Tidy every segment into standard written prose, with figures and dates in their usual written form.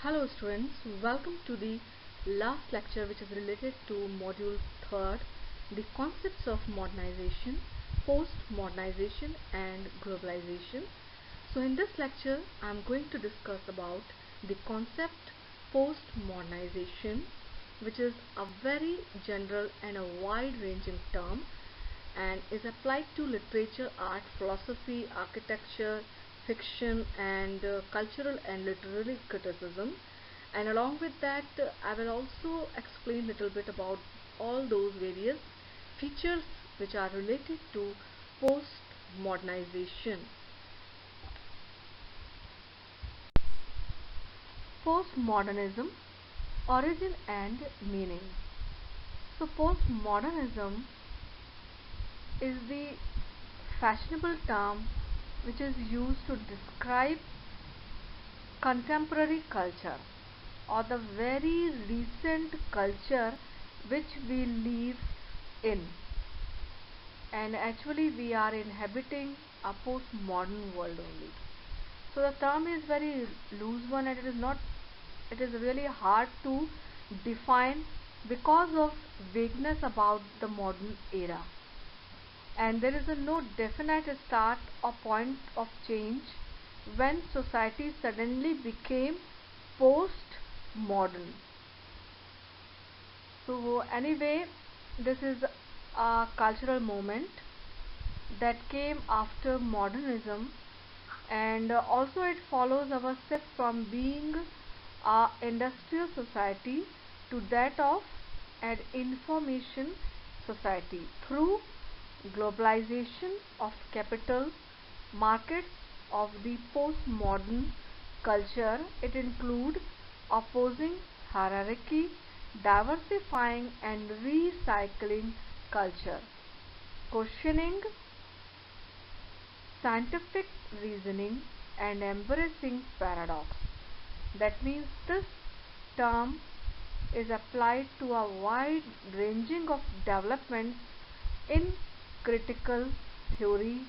Hello students, welcome to the last lecture which is related to module 3rd, the concepts of modernization, post-modernization and globalization. So in this lecture I am going to discuss about the concept post-modernization, which is a very general and a wide-ranging term and is applied to literature, art, philosophy, architecture, fiction and cultural and literary criticism. And along with that I will also explain a little bit about all those various features which are related to post-modernization. Postmodernism, origin and meaning. So postmodernism is the fashionable term which is used to describe contemporary culture or the very recent culture which we live in, and actually we are inhabiting a postmodern world only. So the term is very loose one and it is really hard to define because of vagueness about the modern era, and there is no definite start or point of change when society suddenly became post-modern. So anyway, this is a cultural moment that came after modernism, and also it follows our step from being a industrial society to that of an information society through globalization of capital markets of the postmodern culture. It includes opposing hierarchy, diversifying and recycling culture, questioning scientific reasoning and embracing paradox. That means this term is applied to a wide ranging of developments in critical theory,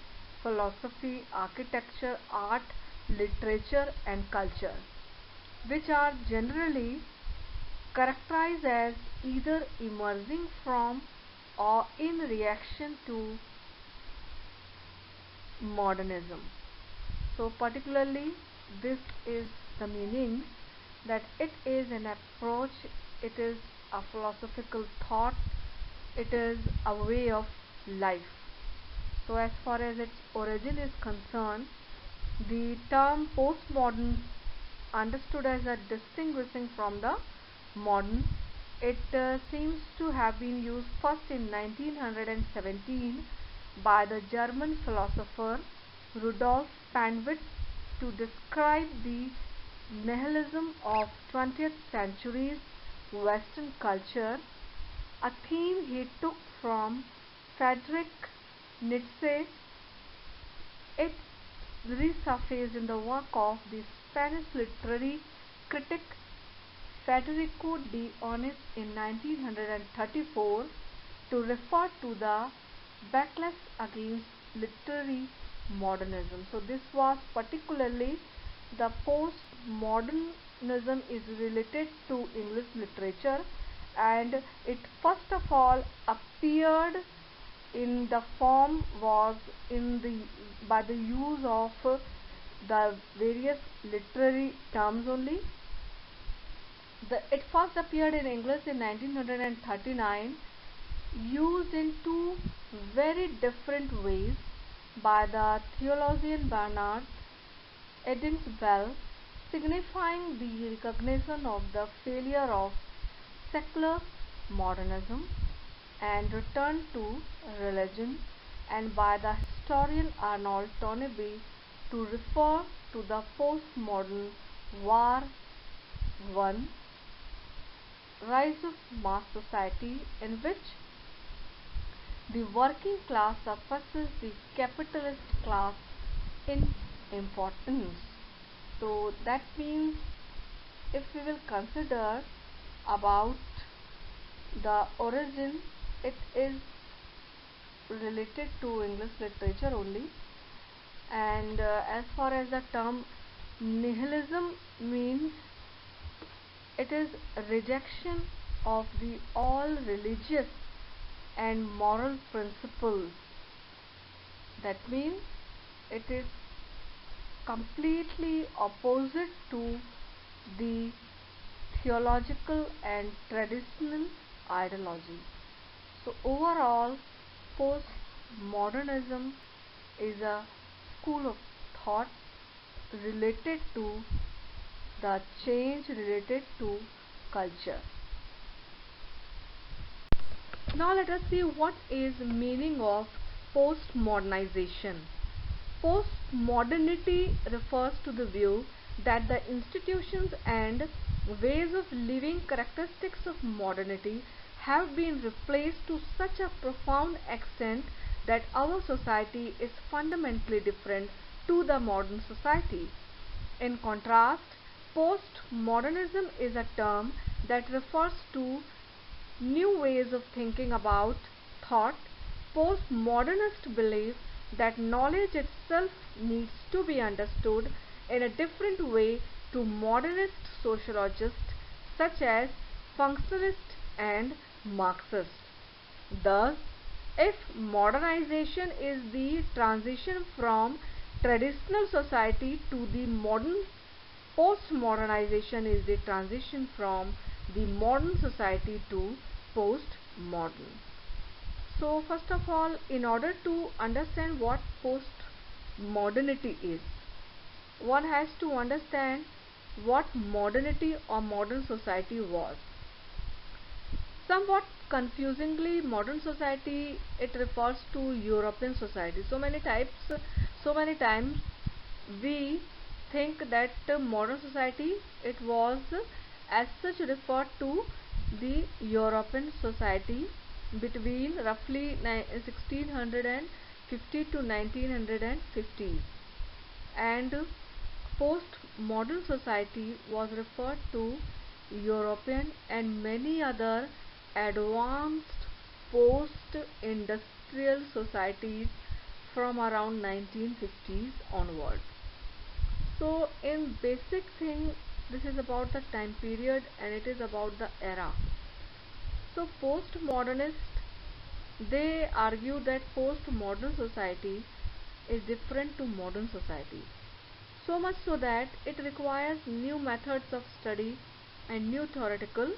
philosophy, architecture, art, literature and culture, which are generally characterized as either emerging from or in reaction to modernism. So particularly this is the meaning that it is an approach, it is a philosophical thought, it is a way of life. So as far as its origin is concerned, the term postmodern, understood as a distinguishing from the modern, it seems to have been used first in 1917 by the German philosopher Rudolf Panwitz to describe the nihilism of 20th century's Western culture, a theme he took from Friedrich Nietzsche. It resurfaced in the work of the Spanish literary critic Federico de Onís in 1934 to refer to the backlash against literary modernism. So this was particularly the postmodernism is related to English literature, and it first of all appeared in the form was in the by the use of the various literary terms only. It first appeared in English in 1939, used in two very different ways by the theologian Bernard Edens-Bell, signifying the recognition of the failure of secular modernism and return to religion, and by the historian Arnold Toynbee to refer to the postmodern War I rise of mass society in which the working class surpasses the capitalist class in importance. So that means if we will consider about the origin, it is related to English literature only, and as far as the term nihilism means, It is rejection of the all religious and moral principles. That means it is completely opposite to the theological and traditional ideology. So overall, postmodernism is a school of thought related to the change related to culture. Now let us see what is meaning of postmodernization. Postmodernity refers to the view that the institutions and ways of living characteristics of modernity have been replaced to such a profound extent that our society is fundamentally different to the modern society. In contrast, postmodernism is a term that refers to new ways of thinking about thought. Postmodernists believe that knowledge itself needs to be understood in a different way to modernist sociologists such as functionalists and Marxists. Thus, if modernization is the transition from traditional society to the modern, postmodernization is the transition from the modern society to postmodern. So first of all, in order to understand what postmodernity is, one has to understand what modernity or modern society was. Somewhat confusingly, modern society, it refers to European society. So many times we think that modern society, it was as such referred to the European society between roughly 1650 to 1950s, and post-modern society was referred to European and many other advanced post-industrial societies from around 1950s onward. So in basic thing, this is about the time period and it is about the era. So postmodernists, they argue that postmodern society is different to modern society. So much so that it requires new methods of study and new theoretical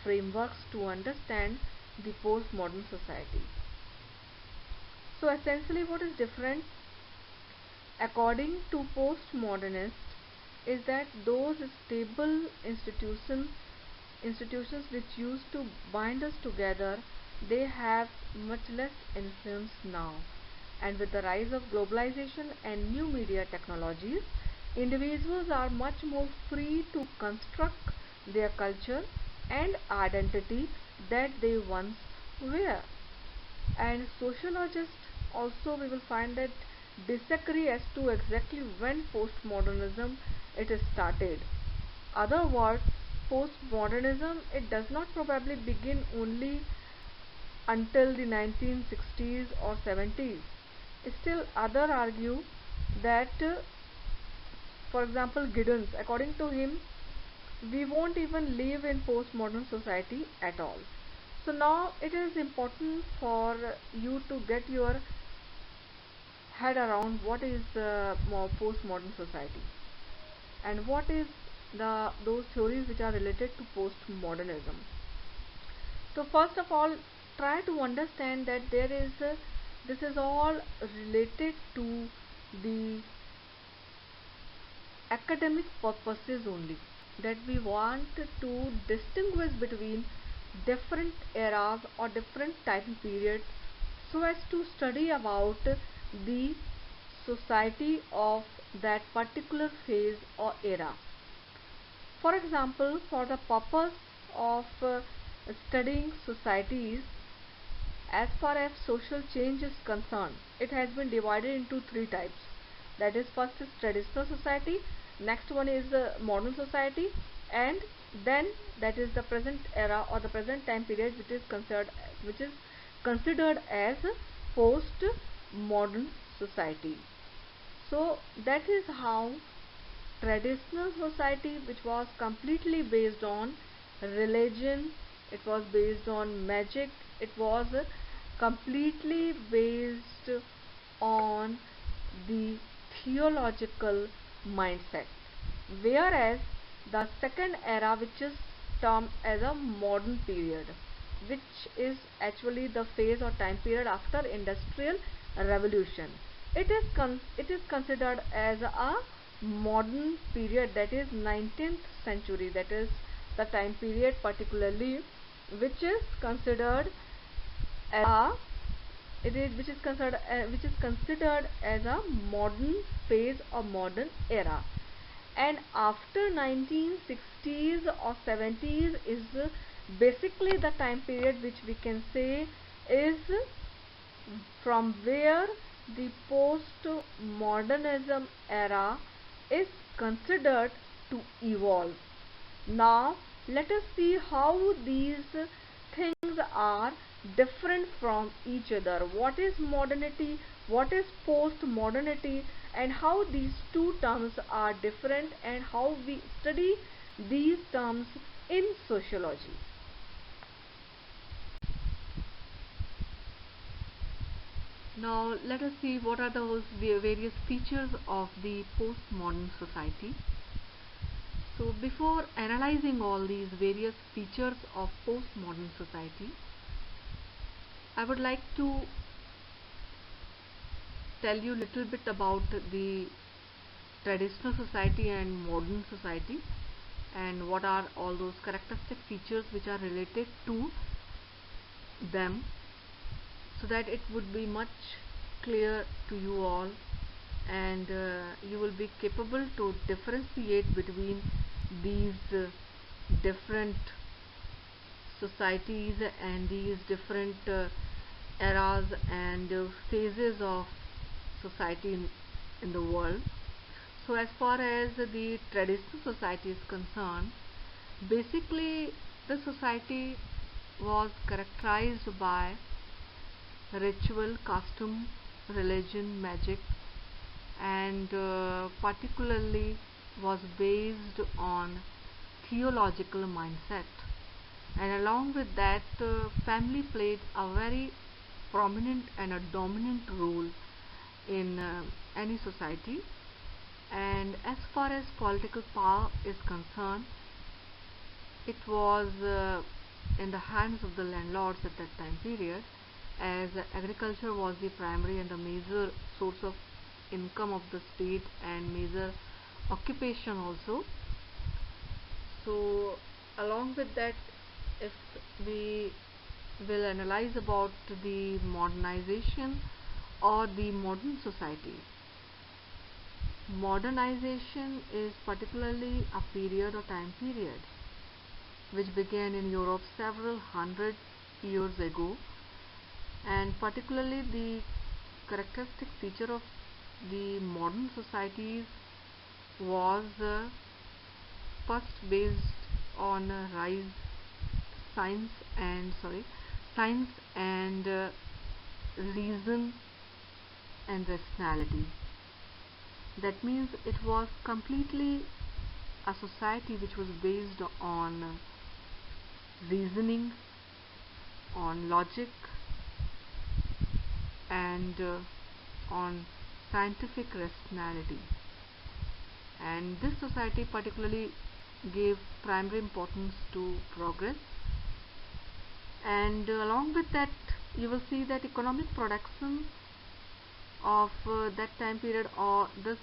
frameworks to understand the postmodern society. So essentially what is different according to postmodernists is that those stable institutions which used to bind us together, they have much less influence now. And with the rise of globalization and new media technologies, individuals are much more free to construct their culture and identity that they once were. And sociologists also, we will find that, disagree as to exactly when postmodernism it started. Other words, postmodernism, it does not probably begin only until the 1960s or 70s. Still other argue that, for example, Giddens, according to him, we won't even live in postmodern society at all. So now it is important for you to get your head around what is postmodern society and what is those theories which are related to postmodernism. So first of all, try to understand that this is all related to the academic purposes only, that we want to distinguish between different eras or different time periods so as to study about the society of that particular phase or era. For example, for the purpose of studying societies, as far as social change is concerned, it has been divided into three types. That is, first is traditional society, next one is modern society, and then that is the present era or the present time period, which is considered as post modern society. So that is how traditional society which was completely based on religion, it was based on magic, it was completely based on the theological mindset. Whereas the second era, which is termed as a modern period, which is actually the phase or time period after industrial revolution, it is considered as a modern period, that is 19th century, that is the time period particularly which is considered as a which is considered as a modern phase or modern era. And after 1960s or 70s is basically the time period which we can say is from where the post-modernism era is considered to evolve. Now let us see how these things are different from each other. What is modernity, what is post-modernity, and how these two terms are different, and how we study these terms in sociology. Now let us see what are those various features of the postmodern society. So before analyzing all these various features of postmodern society, I would like to tell you a little bit about the traditional society and modern society, and what are all those characteristic features which are related to them, so that it would be much clear to you all, and you will be capable to differentiate between these different societies and these different eras and phases of society in the world. So as far as the traditional society is concerned, basically the society was characterized by ritual, custom, religion, magic, and particularly was based on theological mindset. And along with that, family played a very prominent and a dominant role in any society. And as far as political power is concerned, it was in the hands of the landlords at that time period, as agriculture was the primary and the major source of income of the state and major occupation also. So along with that, if we will analyze about the modernization or the modern society, modernization is particularly a period or time period which began in Europe several hundred years ago, and particularly the characteristic feature of the modern societies was first based on rise science and reason and rationality. That means it was completely a society which was based on reasoning, on logic, and on scientific rationality. And this society particularly gave primary importance to progress, and along with that you will see that economic production of that time period or this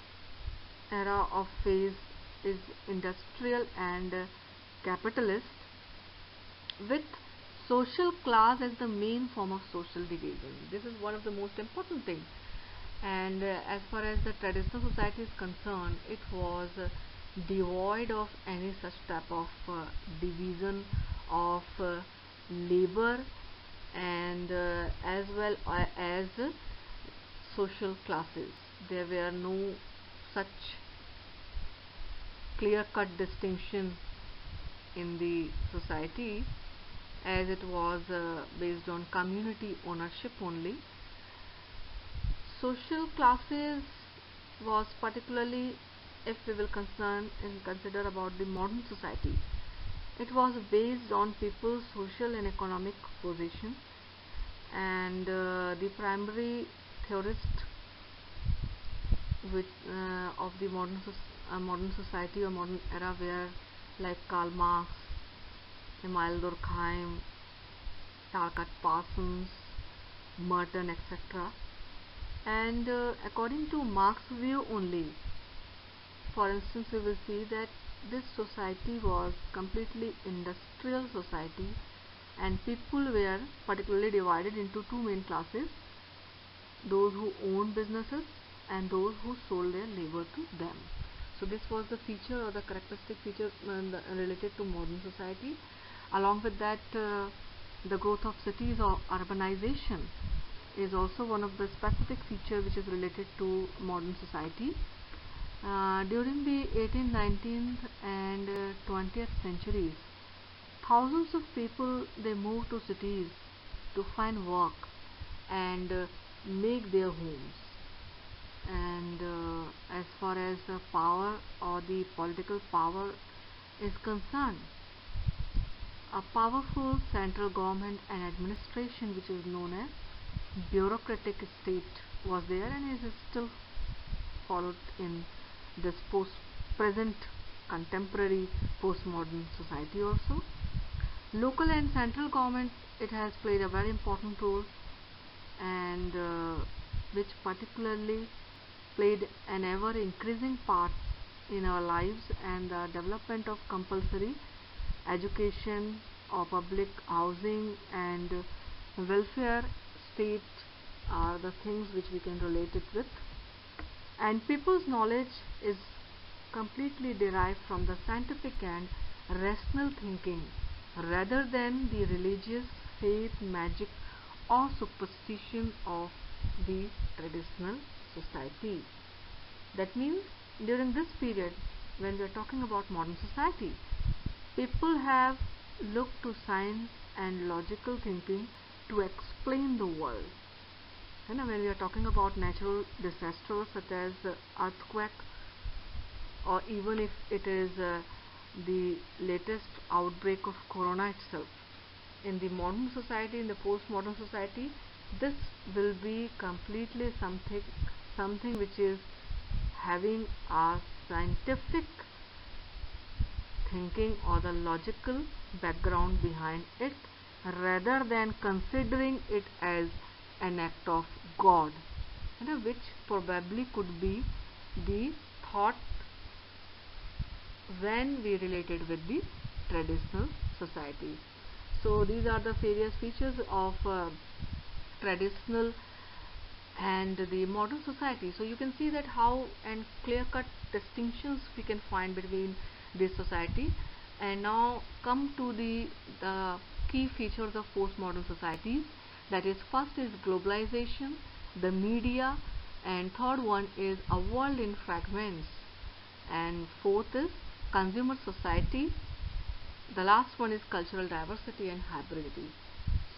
era of phase is industrial and capitalist, with social class as the main form of social division. This is one of the most important things. And as far as the traditional society is concerned, it was devoid of any such type of division of labor, and as well as social classes. There were no such clear-cut distinction in the society, as it was based on community ownership only. Social classes was particularly if we will consider about the modern society, it was based on people's social and economic position, and the primary theorist of the modern society or modern era were like Karl Marx, Emile Durkheim, Talcott Parsons, Merton, etc. And according to Marx's view only, for instance, we will see that this society was completely industrial society, and people were particularly divided into two main classes: those who owned businesses and those who sold their labor to them. So this was the feature or the characteristic feature related to modern society. Along with that, the growth of cities or urbanization is also one of the specific features which is related to modern society. During the 18th, 19th and 20th centuries, thousands of people, they moved to cities to find work and make their homes. And as far as power or the political power is concerned, a powerful central government and administration, which is known as bureaucratic state, was there and is still followed in this present contemporary postmodern society also. Local and central government, it has played a very important role, and which particularly played an ever increasing part in our lives, and the development of compulsory education or public housing and welfare state are the things which we can relate it with. And people's knowledge is completely derived from the scientific and rational thinking rather than the religious faith, magic or superstition of the traditional society. That means during this period, when we are talking about modern society, people have looked to science and logical thinking to explain the world. And when we are talking about natural disasters such as earthquake, or even if it is the latest outbreak of corona itself, in the modern society, in the postmodern society, this will be completely something which is having a scientific thinking or the logical background behind it, rather than considering it as an act of God, which probably could be the thought when we related with the traditional society. So these are the various features of traditional and the modern society. So you can see that how and clear-cut distinctions we can find between this society. And now come to the key features of postmodern societies. That is, first is globalization, the media, and third one is a world in fragments, and fourth is consumer society. The last one is cultural diversity and hybridity.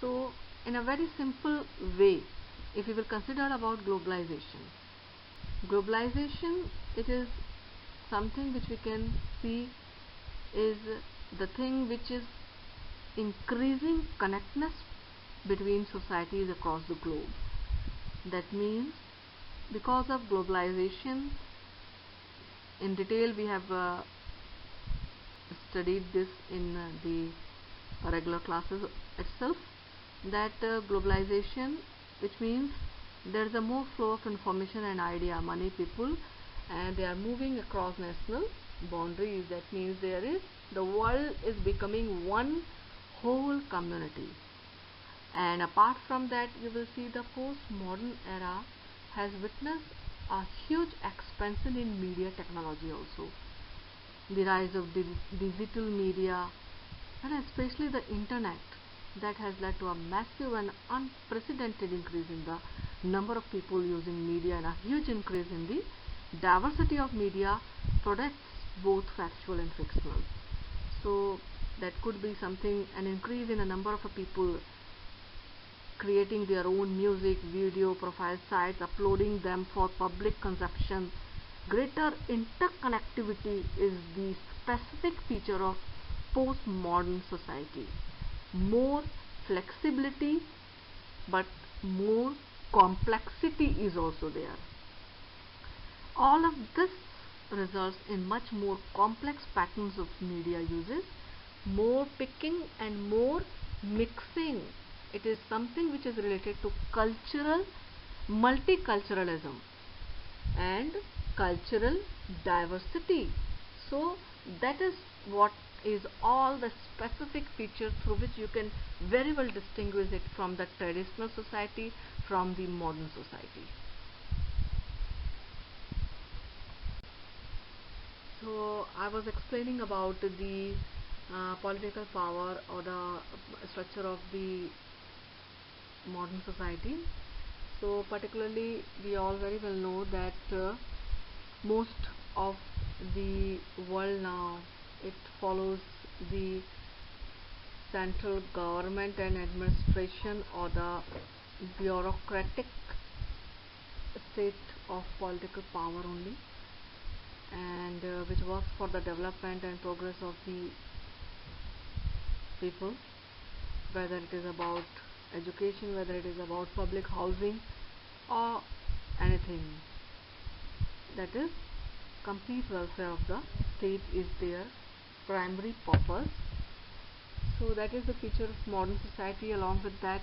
So in a very simple way, if we will consider about globalization, it is something which we can see is the thing which is increasing connectedness between societies across the globe. That means because of globalization, in detail we have studied this in the regular classes itself, that globalization, which means there is a more flow of information and idea, money, people, and they are moving across national boundaries. That means the world is becoming one whole community. And apart from that, you will see the postmodern era has witnessed a huge expansion in media technology also. The rise of digital media and especially the internet, that has led to a massive and unprecedented increase in the number of people using media and a huge increase in the diversity of media products, both factual and fictional. So that could be something, an increase in the number of people creating their own music, video, profile sites, uploading them for public consumption, Greater interconnectivity is the specific feature of postmodern society. More flexibility, but more complexity is also there. All of this results in much more complex patterns of media uses, more picking and more mixing. It is something which is related to cultural multiculturalism and cultural diversity. So that is what is all the specific features through which you can very well distinguish it from the traditional society from the modern society. So I was explaining about the political power or the structure of the modern society. So particularly we all very well know that most of the world now, it follows the central government and administration or the bureaucratic state of political power only, and which works for the development and progress of the people, whether it is about education, whether it is about public housing or anything. That is, complete welfare of the state is their primary purpose. So that is the feature of modern society. Along with that,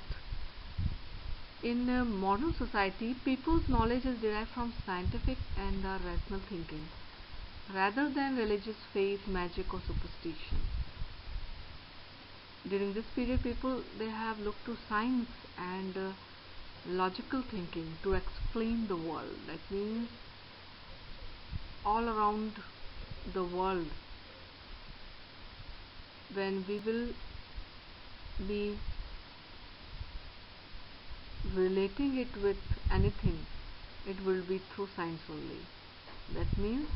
in modern society, people's knowledge is derived from scientific and rational thinking rather than religious faith, magic or superstition. During this period, people, they have looked to science and logical thinking to explain the world. That means all around the world, when we will be relating it with anything, it will be through science only. That means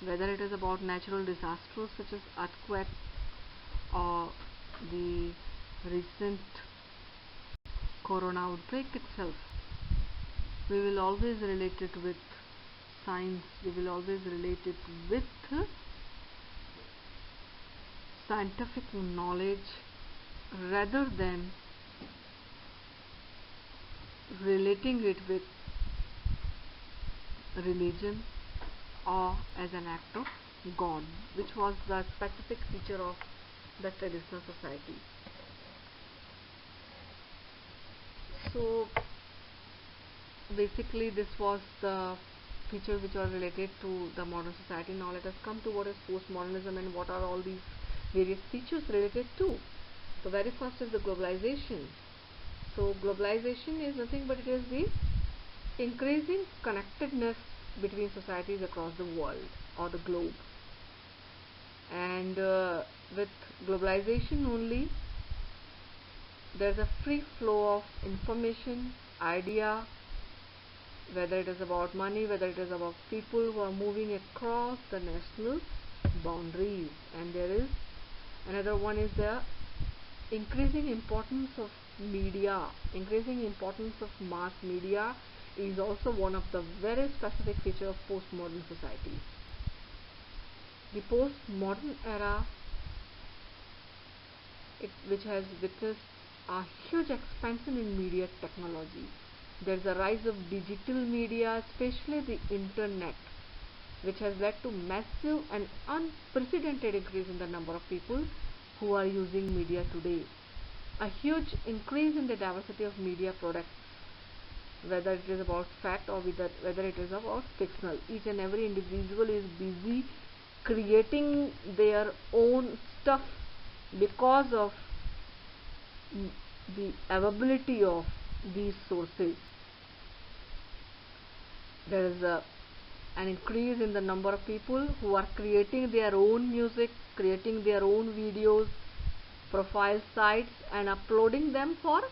whether it is about natural disasters such as earthquake or the recent corona outbreak itself, we will always relate it with science, we will always relate it with scientific knowledge rather than relating it with religion or as an act of God, which was the specific feature of the traditional society. So basically this was the features which are related to the modern society. Now let us come to what is postmodernism and what are all these various features related to. So very first is the globalization. So globalization is nothing but it is the increasing connectedness between societies across the world or the globe, and with globalization only there's a free flow of information, idea, whether it is about money, whether it is about people who are moving across the national boundaries. And there is another one is the increasing importance of media. Increasing importance of mass media is also one of the very specific feature of postmodern society. The postmodern era, which has witnessed a huge expansion in media technology. There is a rise of digital media, especially the internet, which has led to massive and unprecedented increase in the number of people who are using media today. A huge increase in the diversity of media products, whether it is about fact or whether it is about fictional. Each and every individual is busy creating their own stuff because of the availability of these sources. There is an increase in the number of people who are creating their own music, creating their own videos, profile sites and uploading them for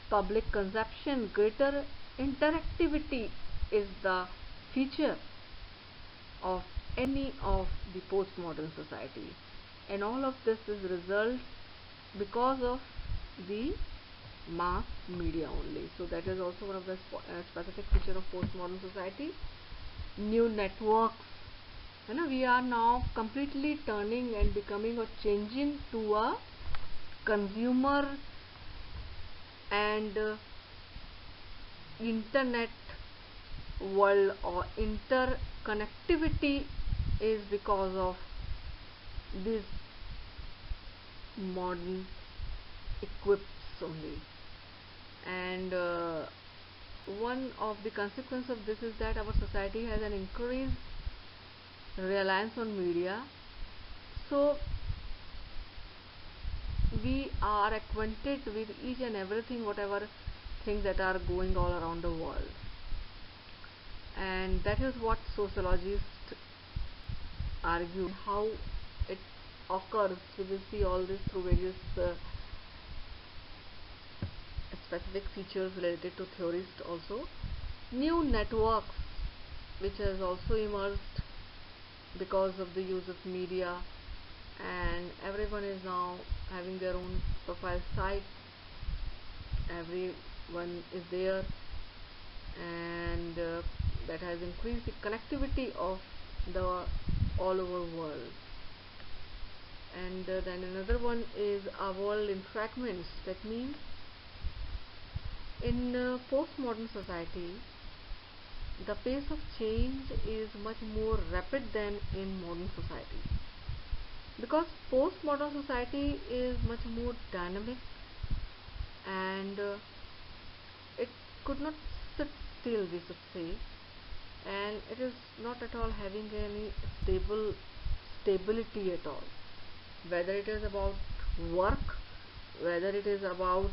public consumption. Greater interactivity is the feature of any of the postmodern society, and all of this is result because of the mass media only. So that is also one of the specific feature of postmodern society. New networks We are now completely turning and becoming or changing to a consumer and internet world, or interconnectivity is because of these modern equips only. And one of the consequences of this is that our society has an increased reliance on media, so we are acquainted with each and everything, whatever things that are going all around the world. And that is what sociologists argue, how it occurs. We will see all this through various specific features related to theorists also. New networks which has also emerged because of the use of media, and everyone is now having their own profile site, everyone is there, and that has increased the connectivity of the all over world. And then another one is a world in fragments. That means in postmodern society, the pace of change is much more rapid than in modern society, because postmodern society is much more dynamic, and it could not sit still, we should say, and it is not at all having any stability at all, whether it is about work, whether it is about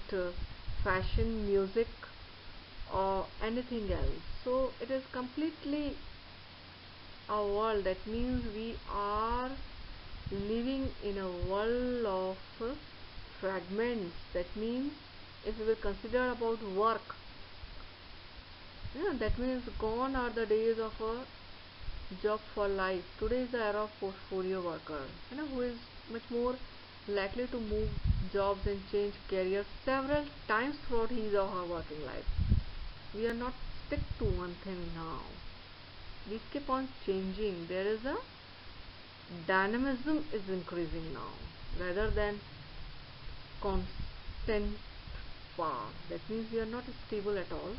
fashion, music, or anything else. So it is completely a world. That means we are living in a world of fragments. That means if we will consider about work, that means gone are the days of a job for life. Today is the era of portfolio worker, who is much more likely to move jobs and change careers several times throughout his or her working life. We are not stick to one thing now. We keep on changing. There is a dynamism is increasing now rather than constant power. That means we are not stable at all.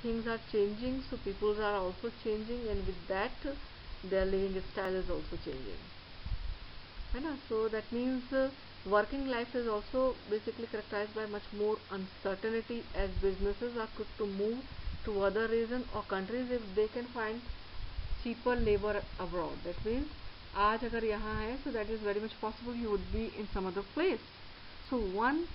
Things are changing, so people are also changing, and with that their living style is also changing. So that means working life is also basically characterized by much more uncertainty, as businesses are quick to move to other regions or countries if they can find cheaper labor abroad. That means आज अगर यहाँ है, so that is very much possible you would be in some other place. So one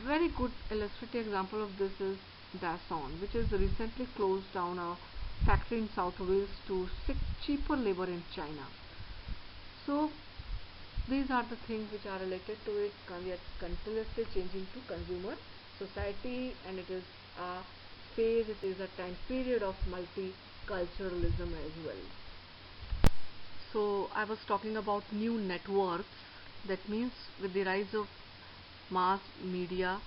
very good illustrative example of this is Dassault, which has recently closed down a factory in South Wales to seek cheaper labor in China. So these are the things which are related to it. We are continuously changing to consumer society, and it is a phase, it is a time period of multiculturalism as well. So I was talking about new networks. That means with the rise of mass media,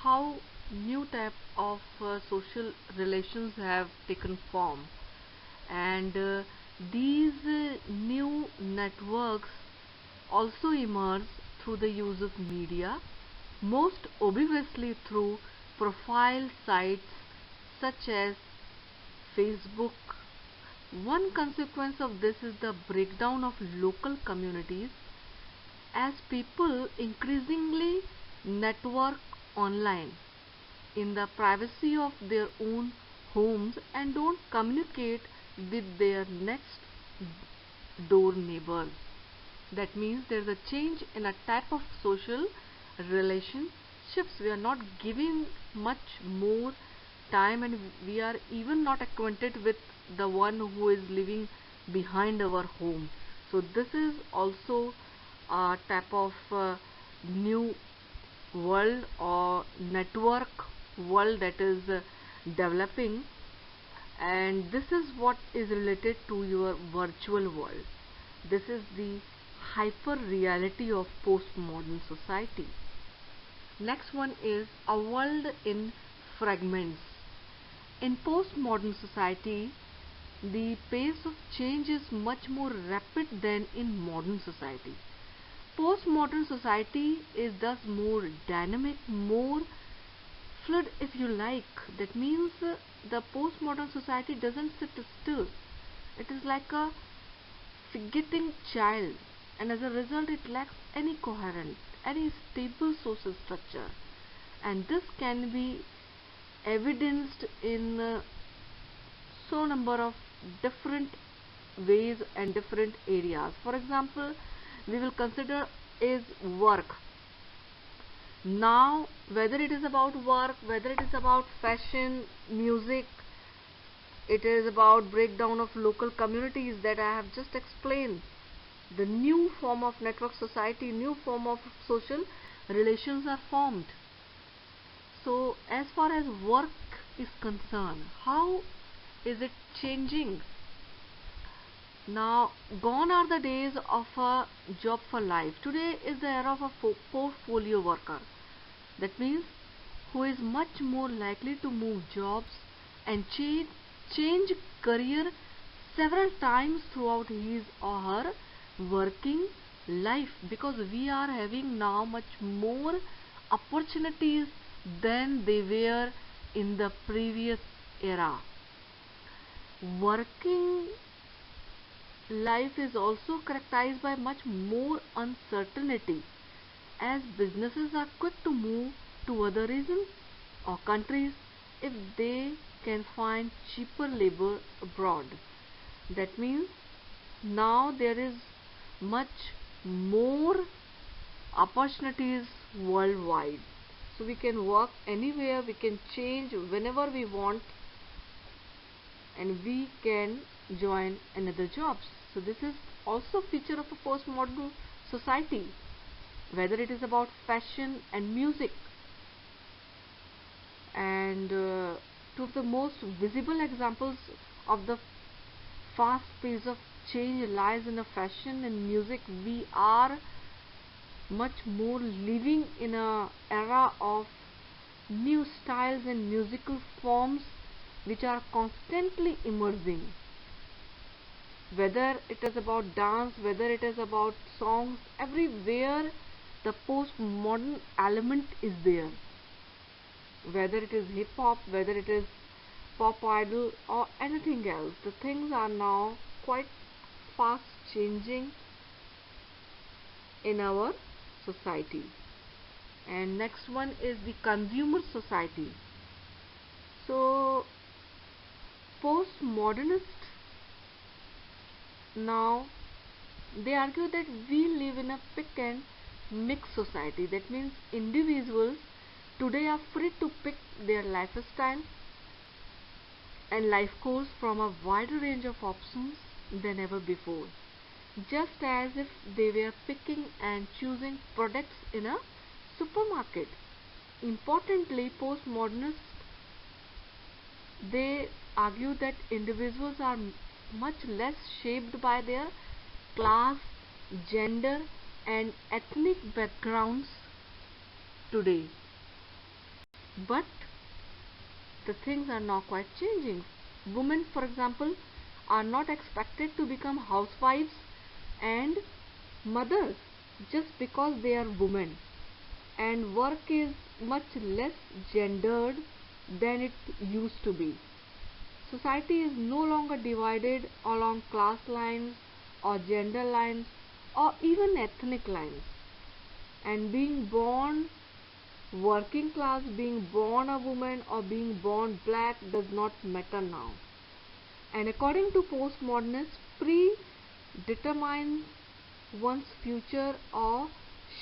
how new type of social relations have taken form, and these new networks also emerge through the use of media, most obviously through profile sites such as Facebook. One consequence of this is the breakdown of local communities, as people increasingly network online in the privacy of their own homes and don't communicate with their next door neighbors. That means there is a change in a type of social relationships. We are not giving much more time, and we are even not acquainted with the one who is living behind our home. So this is also a type of new world or network world that is developing, and this is what is related to your virtual world. This is the hyper reality of postmodern society. Next one is a world in fragments. In postmodern society, the pace of change is much more rapid than in modern society. Postmodern society is thus more dynamic, more fluid if you like. That means the postmodern society doesn't sit still. It is like a forgetting child, and as a result it lacks any coherent, any stable social structure, and this can be evidenced in so number of different ways and different areas. For example, we will consider is work. Now, whether it is about work, whether it is about fashion, music, it is about breakdown of local communities that I have just explained. The new form of network society, new form of social relations are formed. So, as far as work is concerned, how is it changing? Now, gone are the days of a job for life. Today is the era of a portfolio worker. That means who is much more likely to move jobs and change career several times throughout his or her working life, because we are having now much more opportunities than they were in the previous era. Working life is also characterized by much more uncertainty, as businesses are quick to move to other regions or countries if they can find cheaper labor abroad. That means now there is much more opportunities worldwide. So we can work anywhere, we can change whenever we want, and we can join another jobs. So this is also a feature of a postmodern society, whether it is about fashion and music. And two of the most visible examples of the fast pace of change lies in a fashion and music. We are much more living in a era of new styles and musical forms which are constantly emerging. Whether it is about dance, whether it is about songs, everywhere the postmodern element is there. Whether it is hip hop, whether it is pop idol or anything else, the things are now quite fast changing in our society. And next one is the consumer society. So postmodernists now they argue that we live in a pick and mix society. That means individuals today are free to pick their lifestyle and life goals from a wider range of options than ever before, just as if they were picking and choosing products in a supermarket. Importantly, postmodernists they argue that individuals are much less shaped by their class, gender, and ethnic backgrounds today. But the things are now quite changing. Women, for example, are not expected to become housewives and mothers just because they are women, and work is much less gendered than it used to be. Society is no longer divided along class lines or gender lines or even ethnic lines, and being born working class, being born a woman or being born black does not matter now. And according to postmodernists, predetermines one's future or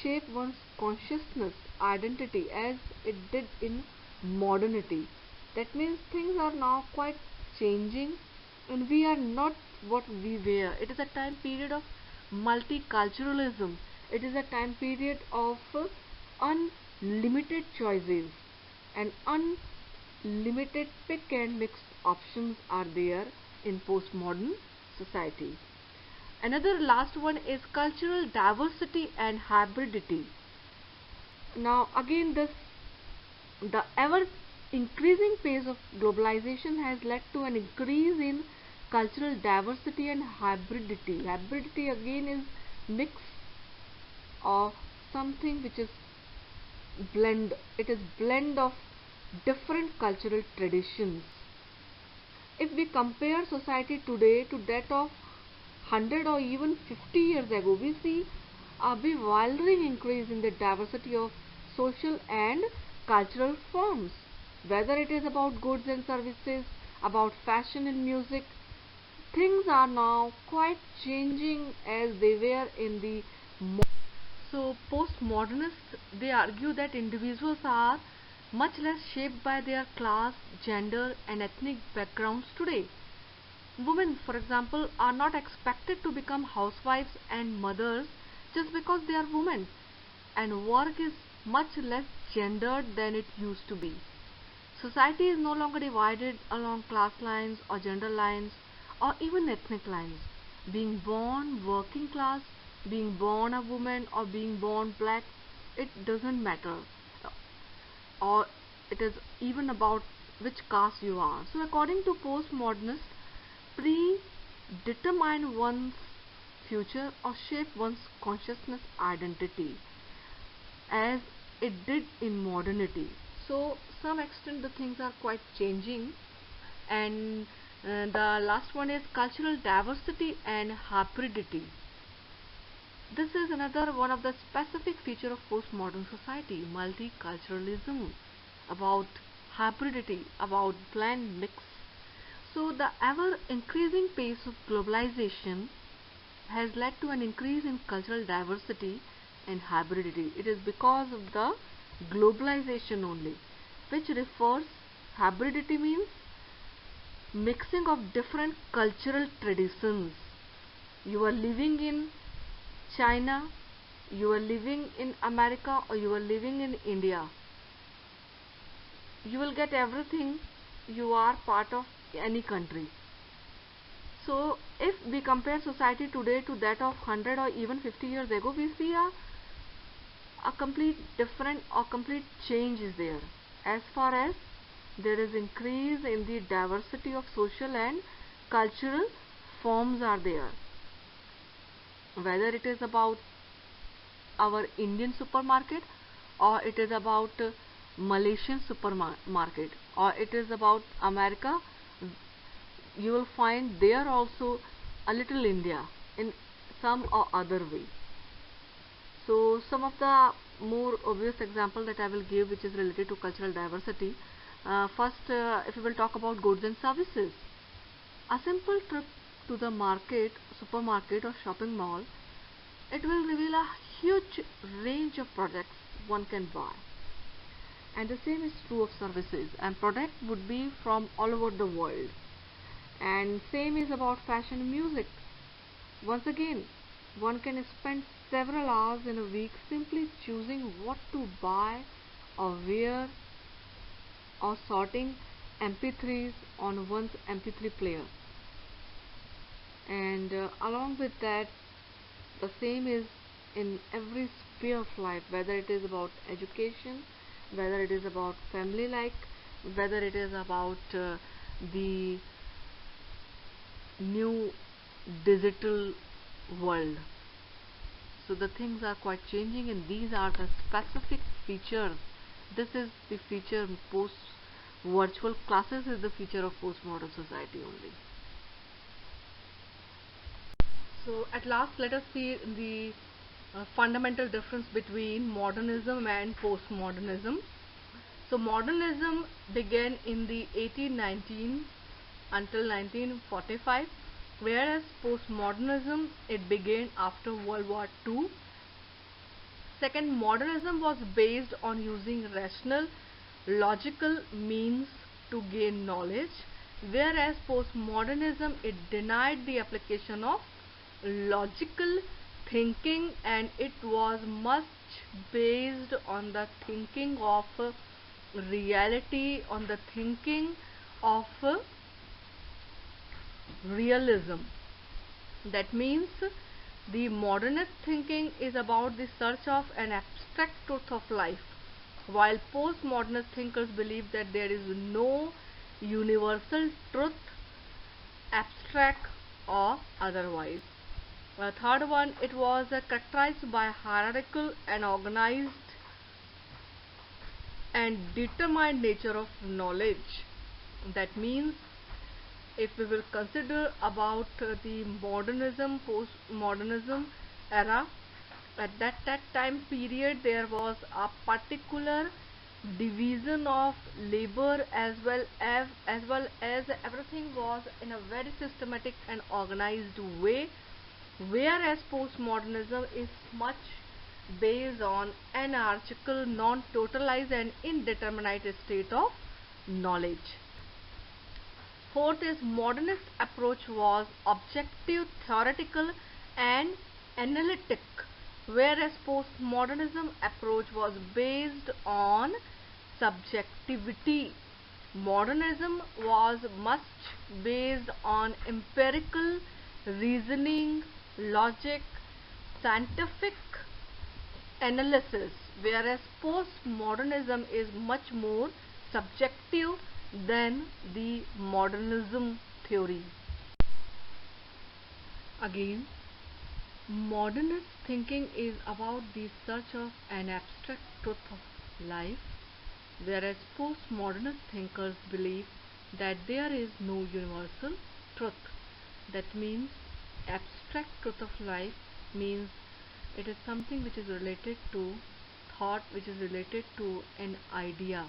shape one's consciousness identity as it did in modernity. That means things are now quite changing and we are not what we were. It is a time period of multiculturalism. It is a time period of unlimited choices, and unlimited pick and mix options are there in postmodern society. Another last one is cultural diversity and hybridity. Now again the ever increasing pace of globalization has led to an increase in cultural diversity and hybridity. Hybridity again is mix of something which is blend. It is blend of different cultural traditions. If we compare society today to that of 100 or even 50 years ago, we see a bewildering increase in the diversity of social and cultural forms. Whether it is about goods and services, about fashion and music, things are now quite changing as they were in the so postmodernists, they argue that individuals are much less shaped by their class, gender and ethnic backgrounds today. Women, for example, are not expected to become housewives and mothers just because they are women, and work is much less gendered than it used to be. Society is no longer divided along class lines or gender lines or even ethnic lines. Being born working class, being born a woman or being born black, it doesn't matter. Or it is even about which caste you are. So according to postmodernists, predetermine one's future or shape one's consciousness identity as it did in modernity. So some extent the things are quite changing. And the last one is cultural diversity and hybridity. This is another one of the specific feature of postmodern society, multiculturalism, about hybridity, about blend mix. So the ever increasing pace of globalization has led to an increase in cultural diversity and hybridity. It is because of the globalization only, which refers, hybridity means mixing of different cultural traditions. You are living in China, you are living in America, or you are living in India. You will get everything. You are part of any country. So if we compare society today to that of 100 or even 50 years ago, we see a complete different or complete change is there, as far as there is increase in the diversity of social and cultural forms are there. Whether it is about our Indian supermarket, or it is about Malaysian supermarket, or it is about America, you will find there also a little India in some or other way. So some of the more obvious example that I will give, which is related to cultural diversity. First, if we will talk about goods and services, a simple trip to the market, supermarket or shopping mall, it will reveal a huge range of products one can buy. And the same is true of services, and product would be from all over the world. And same is about fashion and music. Once again, one can spend several hours in a week simply choosing what to buy or wear, or sorting MP3s on one's MP3 player. And along with that, the same is in every sphere of life, whether it is about education, whether it is about family life, whether it is about the new digital world. So the things are quite changing, and these are the specific features. This is the feature post virtual classes is the feature of postmodern society only. So at last, let us see the fundamental difference between modernism and postmodernism. So modernism began in the 1819 until 1945, whereas postmodernism, it began after World War II. Second, modernism was based on using rational, logical means to gain knowledge, whereas postmodernism, it denied the application of logical thinking, and it was much based on the thinking of reality, on the thinking of realism. That means the modernist thinking is about the search of an abstract truth of life, while postmodernist thinkers believe that there is no universal truth abstract or otherwise. The third one, it was characterized by hierarchical and organized and determined nature of knowledge. That means if we will consider about the modernism, postmodernism era, at that time period there was a particular division of labor, as well as everything was in a very systematic and organized way, whereas postmodernism is much based on anarchical, non-totalized and indeterminate state of knowledge. Fourth is modernist approach was objective, theoretical and analytic, whereas postmodernism approach was based on subjectivity. Modernism was much based on empirical reasoning, logic, scientific analysis, whereas postmodernism is much more subjective than the modernism theory. Again, modernist thinking is about the search of an abstract truth of life, whereas postmodernist thinkers believe that there is no universal truth. That means abstract truth of life means it is something which is related to thought, which is related to an idea,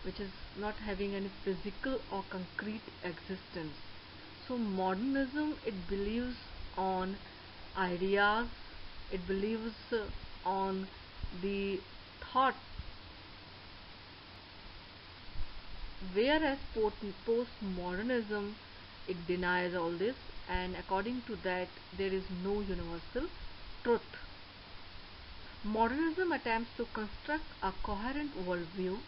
which is not having any physical or concrete existence. So modernism, it believes on ideas, it believes on the thought, whereas postmodernism, it denies all this, and according to that there is no universal truth. Modernism attempts to construct a coherent worldview.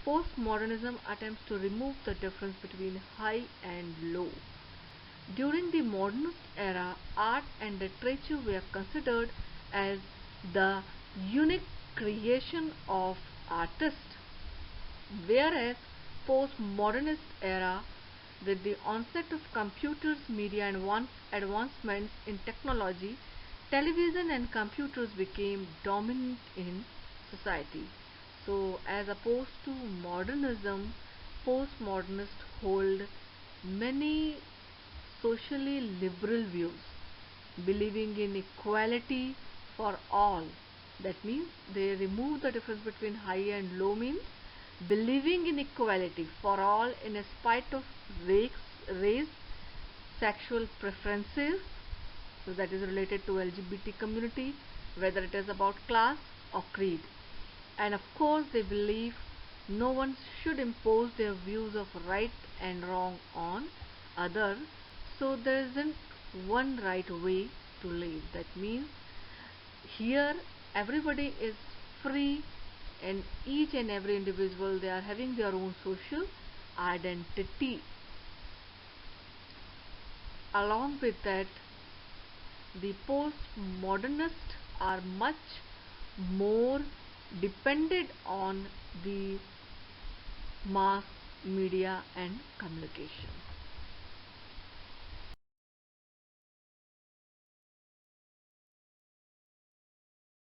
Postmodernism attempts to remove the difference between high and low. During the modernist era, art and literature were considered as the unique creation of artists, whereas postmodernist era, with the onset of computers, media and advancements in technology, television and computers became dominant in society. So as opposed to modernism, postmodernists hold many socially liberal views, believing in equality for all. That means they remove the difference between high and low, means believing in equality for all in spite of race, sexual preferences, so that is related to LGBT community, whether it is about class or creed. And of course they believe no one should impose their views of right and wrong on others, so there isn't one right way to live. That means here everybody is free, and each and every individual, they are having their own social identity. Along with that, the postmodernists are much more dependent on the mass media and communication.